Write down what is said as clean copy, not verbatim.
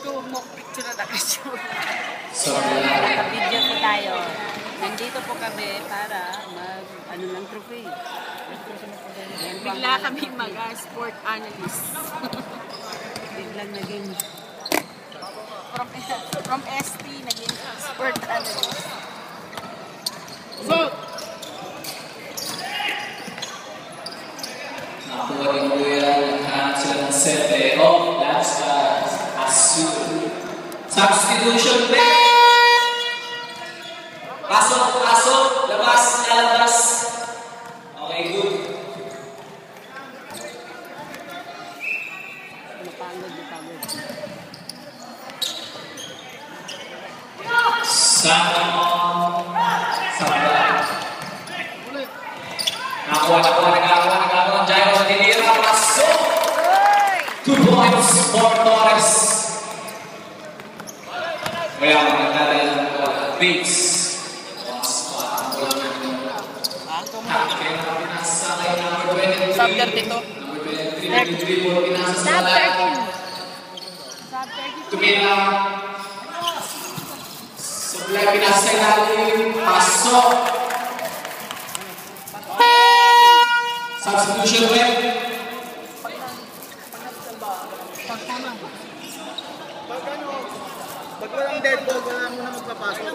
ko mo picture na kasi. So, Naka-video po tayo. Nandito po kami para ano lang trophy. Bigla kami mag-sport analyst. Biglang naging from ST naging sport analyst. nakuha ni Kuya, naghanap sila ng set eh. Oh, that's Asul. Substitution play! Pasok, pasok, labas, lalabas. Okay, good. Napagod. Samon. Nakakuha. Jairo Dinira, pasok. 2 points for Torres. Wala akong nagdadala ng base. Sub 32. Number 23 pinasa sa lalaki. Tumira. Supply pinasa sa ilalim. Pasok. Substitution win. Pag walang dead ball, wala mo na magpapasok.